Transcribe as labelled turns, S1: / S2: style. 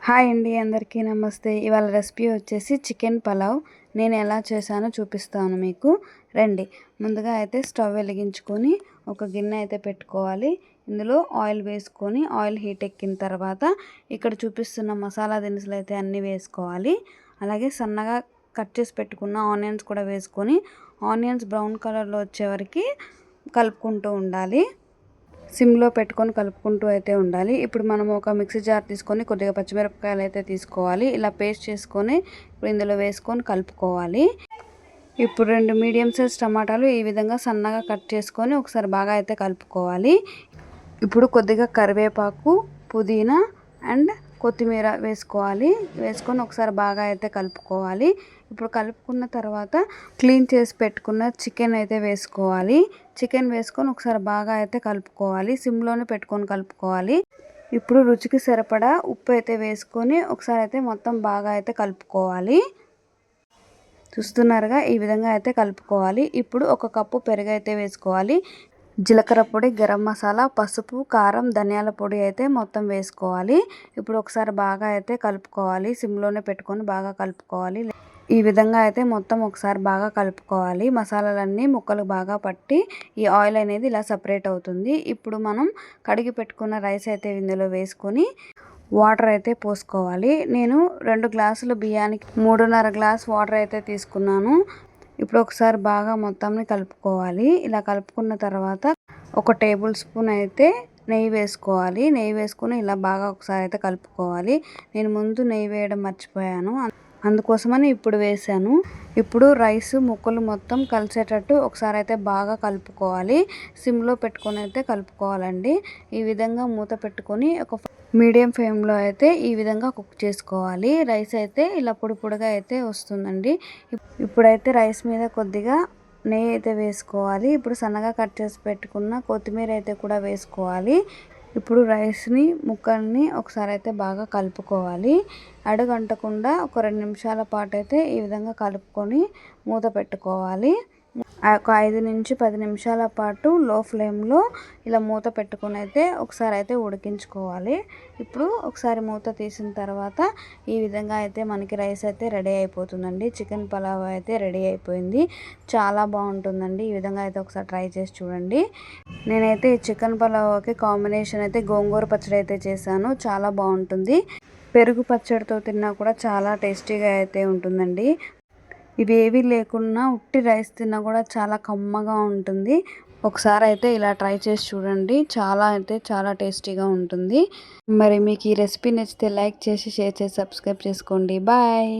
S1: Hi అండి, అందరికీ నమస్తే. ఇవాళ రెసిపీ వచ్చేసి చికెన్ పలావ్. నేను ఎలా చేశానో చూపిస్తాను మీకు. రండి. ముందుగా అయితే స్టవ్ వెలిగించుకొని ఒక గిన్నె అయితే పెట్టుకోవాలి. ఇందులో ఆయిల్ వేసుకొని ఆయిల్ హీట్ ఎక్కిన తర్వాత ఇక్కడ చూపిస్తున్న మసాలా దినుసులు అయితే అన్నీ వేసుకోవాలి. అలాగే సన్నగా కట్ చేసి పెట్టుకున్న ఆనియన్స్ కూడా వేసుకొని ఆనియన్స్ బ్రౌన్ కలర్లో వచ్చే వరకు కలుపుకుంటూ ఉండాలి. సిమ్లో పెట్టుకొని కలుపుకుంటూ అయితే ఉండాలి. ఇప్పుడు మనం ఒక మిక్సీ జార్ తీసుకొని కొద్దిగా పచ్చిమిరపకాయలు అయితే తీసుకోవాలి. ఇలా పేస్ట్ చేసుకొని ఇప్పుడు ఇందులో వేసుకొని కలుపుకోవాలి. ఇప్పుడు 2 మీడియం సైజ్ టమాటాలు ఈ విధంగా సన్నగా కట్ చేసుకొని ఒకసారి బాగా అయితే కలుపుకోవాలి. ఇప్పుడు కొద్దిగా కరివేపాకు, పుదీనా అండ్ కొత్తిమీర వేసుకోవాలి. వేసుకొని ఒకసారి బాగా అయితే కలుపుకోవాలి. ఇప్పుడు కలుపుకున్న తర్వాత క్లీన్ చేసి పెట్టుకున్న చికెన్ అయితే వేసుకోవాలి. చికెన్ వేసుకొని ఒకసారి బాగా అయితే కలుపుకోవాలి. సిమ్లోనే పెట్టుకొని కలుపుకోవాలి. ఇప్పుడు రుచికి సరిపడా ఉప్పు అయితే వేసుకొని ఒకసారి అయితే మొత్తం బాగా అయితే కలుపుకోవాలి. చూస్తున్నారుగా, ఈ విధంగా అయితే కలుపుకోవాలి. ఇప్పుడు 1 కప్పు పెరుగు అయితే వేసుకోవాలి. జీలకర్ర పొడి, గరం మసాలా, పసుపు, కారం, ధనియాల పొడి అయితే మొత్తం వేసుకోవాలి. ఇప్పుడు ఒకసారి బాగా అయితే కలుపుకోవాలి. సిమ్లోనే పెట్టుకొని బాగా కలుపుకోవాలి. ఈ విధంగా అయితే మొత్తం ఒకసారి బాగా కలుపుకోవాలి. మసాలాలన్నీ ముక్కలు బాగా పట్టి ఈ ఆయిల్ అనేది ఇలా సపరేట్ అవుతుంది. ఇప్పుడు మనం కడిగి పెట్టుకున్న రైస్ అయితే ఇందులో వేసుకొని వాటర్ అయితే పోసుకోవాలి. నేను 2 గ్లాసుల బియ్యానికి 3.5 గ్లాస్ వాటర్ అయితే తీసుకున్నాను. ఇప్పుడు ఒకసారి బాగా మొత్తాన్ని కలుపుకోవాలి. ఇలా కలుపుకున్న తర్వాత 1 టేబుల్ స్పూన్ అయితే నెయ్యి వేసుకోవాలి. నెయ్యి వేసుకొని ఇలా బాగా ఒకసారి అయితే కలుపుకోవాలి. నేను ముందు నెయ్యి వేయడం మర్చిపోయాను, అందుకోసమని ఇప్పుడు వేసాను. ఇప్పుడు రైస్ ముక్కలు మొత్తం కలిసేటట్టు ఒకసారి అయితే బాగా కలుపుకోవాలి. సిమ్లో పెట్టుకొని అయితే కలుపుకోవాలండి. ఈ విధంగా మూత పెట్టుకొని ఒక మీడియం ఫ్లేమ్లో అయితే ఈ విధంగా కుక్ చేసుకోవాలి. రైస్ అయితే ఇలా పొడి పొడిగా అయితే వస్తుందండి. ఇప్పుడైతే రైస్ మీద కొద్దిగా నెయ్యి అయితే వేసుకోవాలి. ఇప్పుడు సన్నగా కట్ చేసి పెట్టుకున్న కొత్తిమీర అయితే కూడా వేసుకోవాలి. ఇప్పుడు రైస్ని ముక్కల్ని ఒకసారి అయితే బాగా కలుపుకోవాలి. అడుగంటకుండా ఒక 2 నిమిషాల పాటు అయితే ఈ విధంగా కలుపుకొని మూత పెట్టుకోవాలి. ఒక 5 నుంచి 10 నిమిషాల పాటు లో ఫ్లేమ్లో ఇలా మూత పెట్టుకొని అయితే ఒకసారి అయితే ఉడికించుకోవాలి. ఇప్పుడు ఒకసారి మూత తీసిన తర్వాత ఈ విధంగా అయితే మనకి రైస్ అయితే రెడీ అయిపోతుందండి. చికెన్ పలావ్ అయితే రెడీ అయిపోయింది. చాలా బాగుంటుందండి. ఈ విధంగా అయితే ఒకసారి ట్రై చేసి చూడండి. నేనైతే ఈ చికెన్ పలావ్కి కాంబినేషన్ అయితే గోంగూర పచ్చడి అయితే చేశాను. చాలా బాగుంటుంది. పెరుగు పచ్చడితో తిన్నా కూడా చాలా టేస్టీగా అయితే ఉంటుందండి. ఇవి ఏవి లేకున్నా ఉట్టి రైస్ తిన్నా కూడా చాలా కమ్మగా ఉంటుంది. ఒకసారి అయితే ఇలా ట్రై చేసి చూడండి. చాలా టేస్టీగా ఉంటుంది. మరి మీకు ఈ రెసిపీ నచ్చితే లైక్ చేసి, షేర్ చేసి, సబ్స్క్రైబ్ చేసుకోండి. బాయ్.